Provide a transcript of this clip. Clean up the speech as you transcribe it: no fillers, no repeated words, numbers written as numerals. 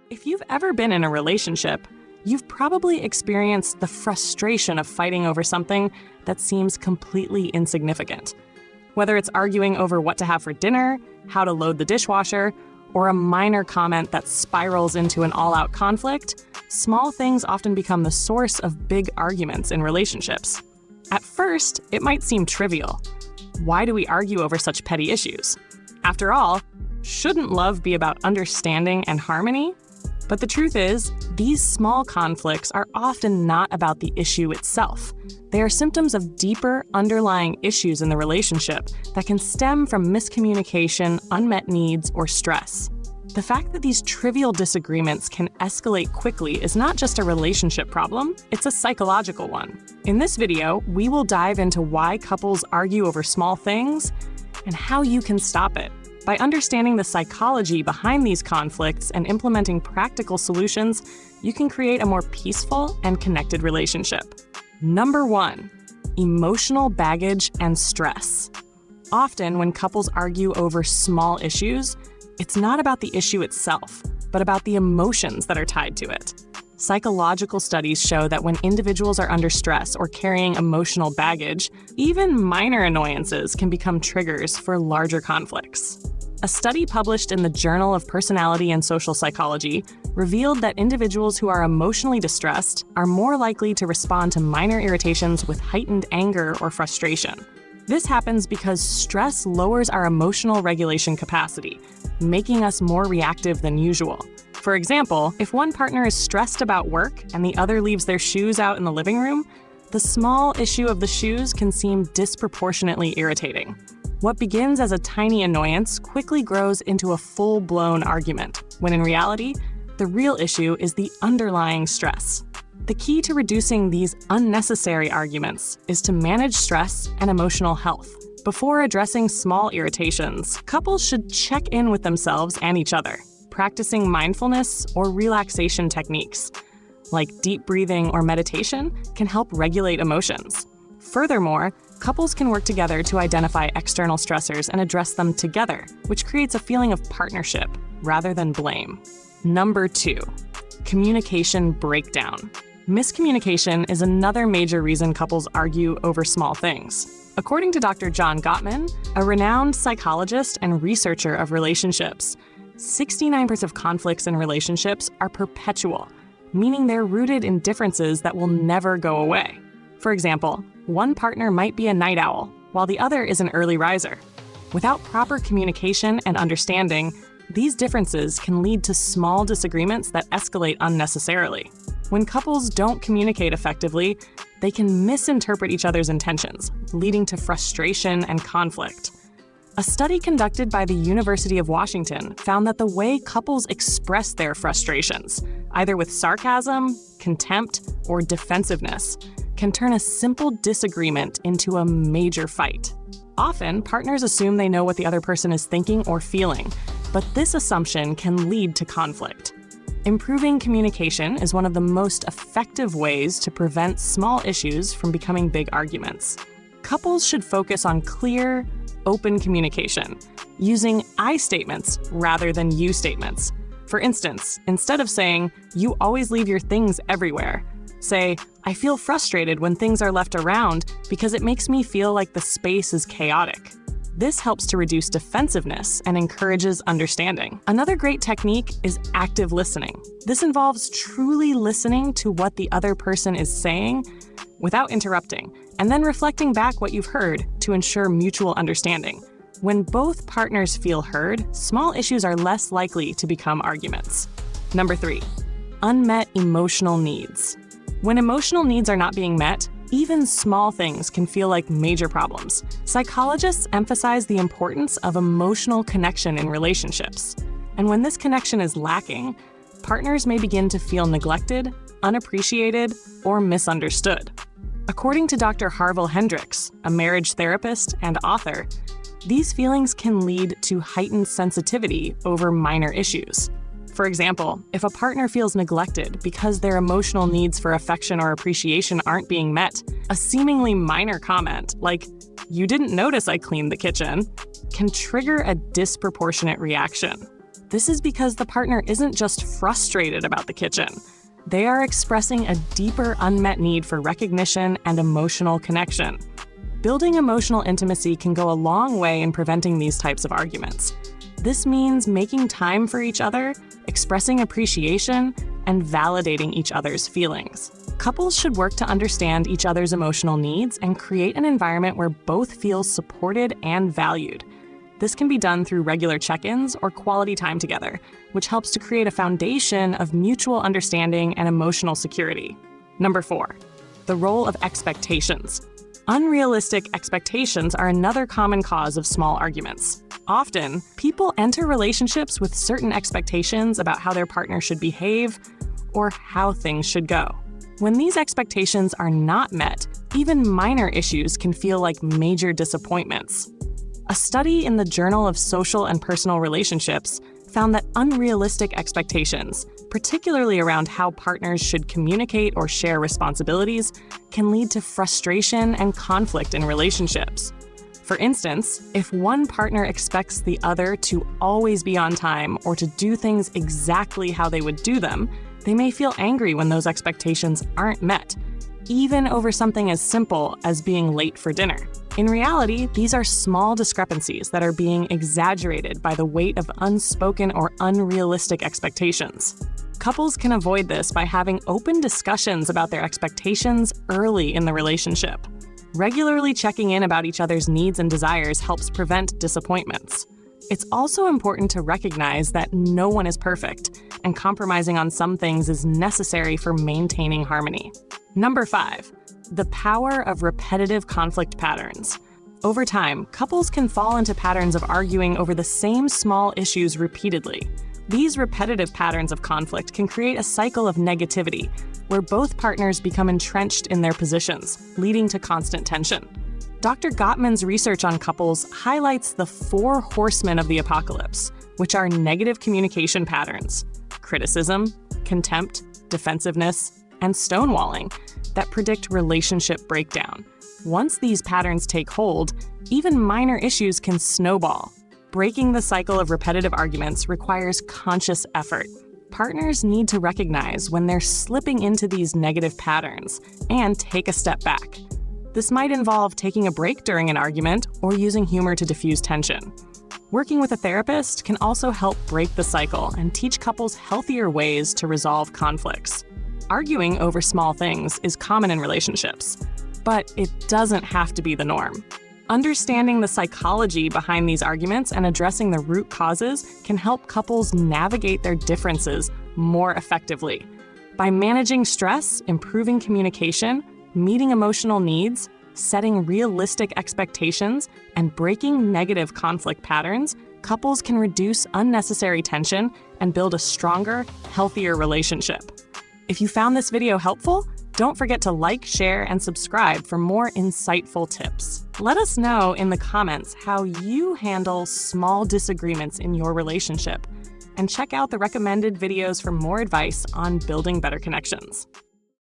If you've ever been in a relationship, you've probably experienced the frustration of fighting over something that seems completely insignificant. Whether it's arguing over what to have for dinner, how to load the dishwasher, or a minor comment that spirals into an all-out conflict, small things often become the source of big arguments in relationships. At first, it might seem trivial. Why do we argue over such petty issues? After all, shouldn't love be about understanding and harmony? But the truth is, these small conflicts are often not about the issue itself. They are symptoms of deeper, underlying issues in the relationship that can stem from miscommunication, unmet needs, or stress. The fact that these trivial disagreements can escalate quickly is not just a relationship problem, it's a psychological one. In this video, we will dive into why couples argue over small things and how you can stop it. By understanding the psychology behind these conflicts and implementing practical solutions, you can create a more peaceful and connected relationship. Number 1, emotional baggage and stress. Often, when couples argue over small issues, it's not about the issue itself, but about the emotions that are tied to it. Psychological studies show that when individuals are under stress or carrying emotional baggage, even minor annoyances can become triggers for larger conflicts. A study published in the Journal of Personality and Social Psychology revealed that individuals who are emotionally distressed are more likely to respond to minor irritations with heightened anger or frustration. This happens because stress lowers our emotional regulation capacity, making us more reactive than usual. For example, if one partner is stressed about work and the other leaves their shoes out in the living room, the small issue of the shoes can seem disproportionately irritating. What begins as a tiny annoyance quickly grows into a full-blown argument, when in reality, the real issue is the underlying stress. The key to reducing these unnecessary arguments is to manage stress and emotional health. Before addressing small irritations, couples should check in with themselves and each other, practicing mindfulness or relaxation techniques, like deep breathing or meditation, can help regulate emotions. Furthermore, couples can work together to identify external stressors and address them together, which creates a feeling of partnership rather than blame. Number 2, communication breakdown. Miscommunication is another major reason couples argue over small things. According to Dr. John Gottman, a renowned psychologist and researcher of relationships, 69% of conflicts in relationships are perpetual, meaning they're rooted in differences that will never go away. For example, one partner might be a night owl, while the other is an early riser. Without proper communication and understanding, these differences can lead to small disagreements that escalate unnecessarily. When couples don't communicate effectively, they can misinterpret each other's intentions, leading to frustration and conflict. A study conducted by the University of Washington found that the way couples express their frustrations, either with sarcasm, contempt, or defensiveness, can turn a simple disagreement into a major fight. Often, partners assume they know what the other person is thinking or feeling, but this assumption can lead to conflict. Improving communication is one of the most effective ways to prevent small issues from becoming big arguments. Couples should focus on clear, open communication, using I statements rather than you statements. For instance, instead of saying, "You always leave your things everywhere," say, "I feel frustrated when things are left around because it makes me feel like the space is chaotic." This helps to reduce defensiveness and encourages understanding. Another great technique is active listening. This involves truly listening to what the other person is saying without interrupting, and then reflecting back what you've heard to ensure mutual understanding. When both partners feel heard, small issues are less likely to become arguments. Number 3, unmet emotional needs. When emotional needs are not being met, even small things can feel like major problems. Psychologists emphasize the importance of emotional connection in relationships. And when this connection is lacking, partners may begin to feel neglected, unappreciated, or misunderstood. According to Dr. Harville Hendricks, a marriage therapist and author, these feelings can lead to heightened sensitivity over minor issues. For example, if a partner feels neglected because their emotional needs for affection or appreciation aren't being met, a seemingly minor comment, like, "You didn't notice I cleaned the kitchen," can trigger a disproportionate reaction. This is because the partner isn't just frustrated about the kitchen. They are expressing a deeper unmet need for recognition and emotional connection. Building emotional intimacy can go a long way in preventing these types of arguments. This means making time for each other, expressing appreciation, and validating each other's feelings. Couples should work to understand each other's emotional needs and create an environment where both feel supported and valued. This can be done through regular check-ins or quality time together, which helps to create a foundation of mutual understanding and emotional security. Number 4, the role of expectations. Unrealistic expectations are another common cause of small arguments. Often, people enter relationships with certain expectations about how their partner should behave or how things should go. When these expectations are not met, even minor issues can feel like major disappointments. A study in the Journal of Social and Personal Relationships found that unrealistic expectations, particularly around how partners should communicate or share responsibilities, can lead to frustration and conflict in relationships. For instance, if one partner expects the other to always be on time or to do things exactly how they would do them, they may feel angry when those expectations aren't met, even over something as simple as being late for dinner. In reality, these are small discrepancies that are being exaggerated by the weight of unspoken or unrealistic expectations. Couples can avoid this by having open discussions about their expectations early in the relationship. Regularly checking in about each other's needs and desires helps prevent disappointments. It's also important to recognize that no one is perfect, and compromising on some things is necessary for maintaining harmony. Number 5, the power of repetitive conflict patterns. Over time, couples can fall into patterns of arguing over the same small issues repeatedly. These repetitive patterns of conflict can create a cycle of negativity, where both partners become entrenched in their positions, leading to constant tension. Dr. Gottman's research on couples highlights the 4 horsemen of the apocalypse, which are negative communication patterns, criticism, contempt, defensiveness, and stonewalling, that predict relationship breakdown. Once these patterns take hold, even minor issues can snowball. Breaking the cycle of repetitive arguments requires conscious effort. Partners need to recognize when they're slipping into these negative patterns and take a step back. This might involve taking a break during an argument or using humor to diffuse tension. Working with a therapist can also help break the cycle and teach couples healthier ways to resolve conflicts. Arguing over small things is common in relationships, but it doesn't have to be the norm. Understanding the psychology behind these arguments and addressing the root causes can help couples navigate their differences more effectively. By managing stress, improving communication, meeting emotional needs, setting realistic expectations, and breaking negative conflict patterns, couples can reduce unnecessary tension and build a stronger, healthier relationship. If you found this video helpful, don't forget to like, share, and subscribe for more insightful tips. Let us know in the comments how you handle small disagreements in your relationship, and check out the recommended videos for more advice on building better connections.